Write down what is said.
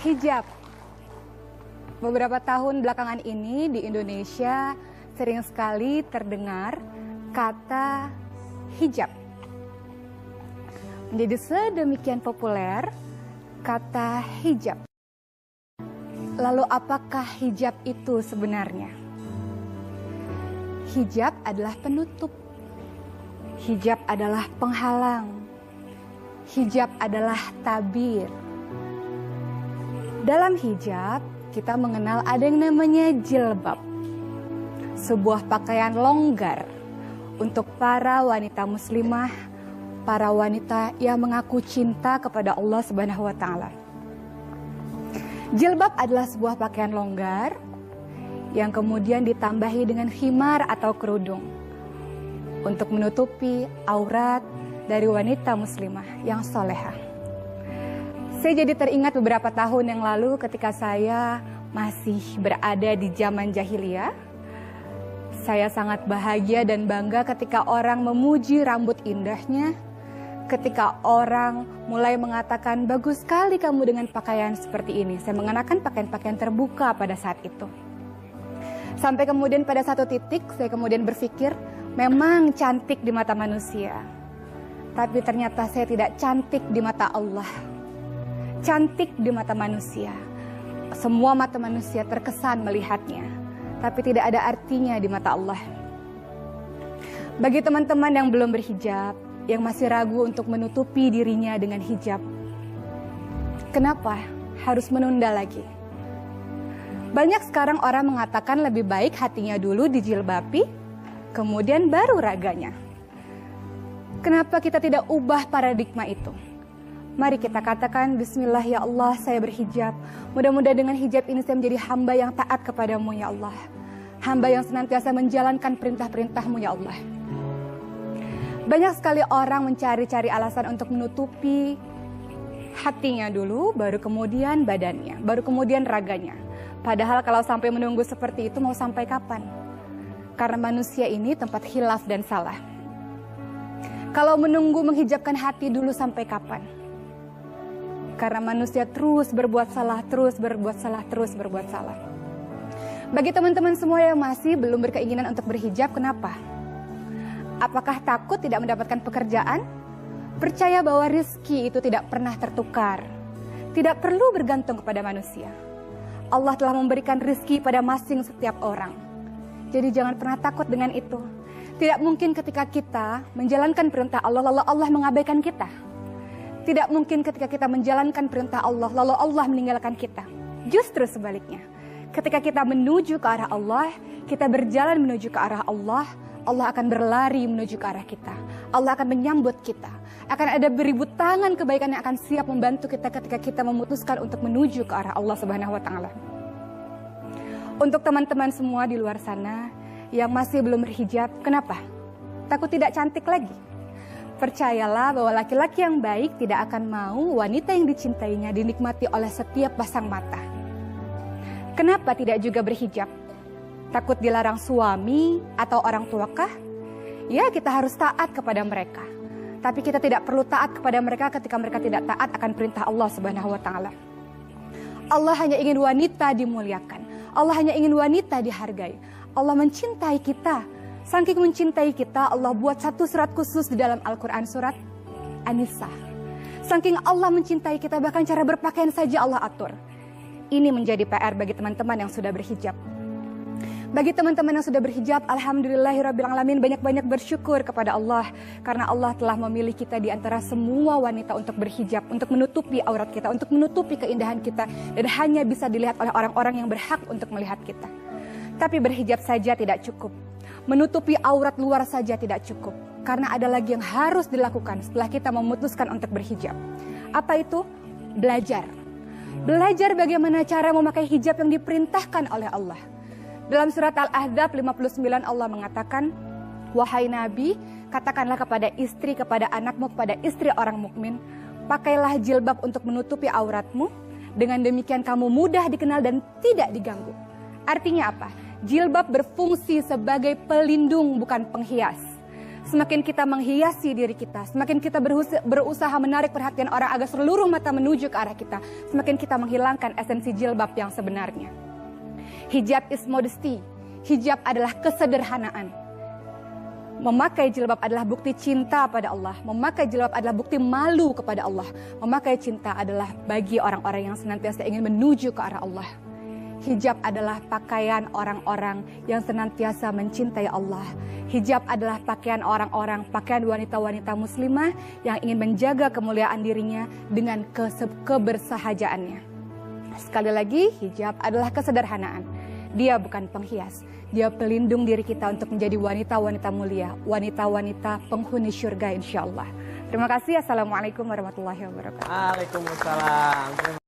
Hijab. Beberapa tahun belakangan ini di Indonesia sering sekali terdengar kata hijab. Menjadi sedemikian populer kata hijab. Lalu apakah hijab itu sebenarnya? Hijab adalah penutup. Hijab adalah penghalang. Hijab adalah tabir. Dalam hijab, kita mengenal ada yang namanya jilbab. Sebuah pakaian longgar untuk para wanita muslimah, para wanita yang mengaku cinta kepada Allah Subhanahu wa taala. Jilbab adalah sebuah pakaian longgar yang kemudian ditambahi dengan khimar atau kerudung untuk menutupi aurat dari wanita muslimah yang solehah. Saya jadi teringat beberapa tahun yang lalu ketika saya masih berada di zaman jahiliyah. Saya sangat bahagia dan bangga ketika orang memuji rambut indahnya, ketika orang mulai mengatakan, bagus sekali kamu dengan pakaian seperti ini. Saya mengenakan pakaian-pakaian terbuka pada saat itu. Sampai kemudian pada satu titik saya kemudian berpikir, memang cantik di mata manusia. Tapi ternyata saya tidak cantik di mata Allah. Cantik di mata manusia. Semua mata manusia terkesan melihatnya, tapi tidak ada artinya di mata Allah. Bagi teman-teman yang belum berhijab, yang masih ragu untuk menutupi dirinya dengan hijab, kenapa harus menunda lagi? Banyak sekarang orang mengatakan lebih baik hatinya dulu dijilbabi, kemudian baru raganya. Kenapa kita tidak ubah paradigma itu? Mari kita katakan, bismillah ya Allah, saya berhijab. Mudah-mudahan dengan hijab ini saya menjadi hamba yang taat kepadamu ya Allah. Hamba yang senantiasa menjalankan perintah-perintahmu ya Allah. Banyak sekali orang mencari-cari alasan untuk menutupi hatinya dulu, baru kemudian badannya, baru kemudian raganya. Padahal kalau sampai menunggu seperti itu mau sampai kapan? Karena manusia ini tempat khilaf dan salah. Kalau menunggu menghijabkan hati dulu sampai kapan? Karena manusia terus berbuat salah, terus berbuat salah, terus berbuat salah. Bagi teman-teman semua yang masih belum berkeinginan untuk berhijab, kenapa? Apakah takut tidak mendapatkan pekerjaan? Percaya bahwa rezeki itu tidak pernah tertukar. Tidak perlu bergantung kepada manusia. Allah telah memberikan rezeki pada masing setiap orang. Jadi jangan pernah takut dengan itu. Tidak mungkin ketika kita menjalankan perintah Allah, lalu Allah mengabaikan kita. Tidak mungkin ketika kita menjalankan perintah Allah, lalu Allah meninggalkan kita. Justru sebaliknya, ketika kita menuju ke arah Allah, kita berjalan menuju ke arah Allah, Allah akan berlari menuju ke arah kita. Allah akan menyambut kita. Akan ada beribu tangan kebaikan yang akan siap membantu kita ketika kita memutuskan untuk menuju ke arah Allah Subhanahu wa taala. Untuk teman-teman semua di luar sana yang masih belum berhijab, kenapa? Takut tidak cantik lagi? Percayalah bahwa laki-laki yang baik tidak akan mau wanita yang dicintainya dinikmati oleh setiap pasang mata. Kenapa tidak juga berhijab? Takut dilarang suami atau orang tuakah? Ya, kita harus taat kepada mereka. Tapi kita tidak perlu taat kepada mereka ketika mereka tidak taat akan perintah Allah Subhanahu wa taala. Allah hanya ingin wanita dimuliakan. Allah hanya ingin wanita dihargai. Allah mencintai kita. Saking mencintai kita, Allah buat satu surat khusus di dalam Al-Quran, surat An-Nisa. Saking Allah mencintai kita, bahkan cara berpakaian saja Allah atur. Ini menjadi PR bagi teman-teman yang sudah berhijab. Bagi teman-teman yang sudah berhijab, alhamdulillahirrabbilalamin, banyak-banyak bersyukur kepada Allah. Karena Allah telah memilih kita di antara semua wanita untuk berhijab, untuk menutupi aurat kita, untuk menutupi keindahan kita. Dan hanya bisa dilihat oleh orang-orang yang berhak untuk melihat kita. Tapi berhijab saja tidak cukup. Menutupi aurat luar saja tidak cukup. Karena ada lagi yang harus dilakukan setelah kita memutuskan untuk berhijab. Apa itu? Belajar. Belajar bagaimana cara memakai hijab yang diperintahkan oleh Allah. Dalam surat Al-Ahzab 59 Allah mengatakan, wahai Nabi, katakanlah kepada istri, kepada anakmu, kepada istri orang mukmin, pakailah jilbab untuk menutupi auratmu. Dengan demikian kamu mudah dikenal dan tidak diganggu. Artinya apa? Jilbab berfungsi sebagai pelindung, bukan penghias. semakin kita menghiasi diri kita, semakin kita berusaha menarik perhatian orang agar seluruh mata menuju ke arah kita, semakin kita menghilangkan esensi jilbab yang sebenarnya. Hijab is modesty. Hijab adalah kesederhanaan. Memakai jilbab adalah bukti cinta pada Allah. Memakai jilbab adalah bukti malu kepada Allah. Memakai cinta adalah bagi orang-orang yang senantiasa ingin menuju ke arah Allah. Hijab adalah pakaian orang-orang yang senantiasa mencintai Allah. Hijab adalah pakaian orang-orang, pakaian wanita-wanita muslimah yang ingin menjaga kemuliaan dirinya dengan kebersahajaannya. Sekali lagi, hijab adalah kesederhanaan. Dia bukan penghias. Dia pelindung diri kita untuk menjadi wanita-wanita mulia, wanita-wanita penghuni syurga insya Allah. Terima kasih. Assalamualaikum warahmatullahi wabarakatuh. Waalaikumsalam.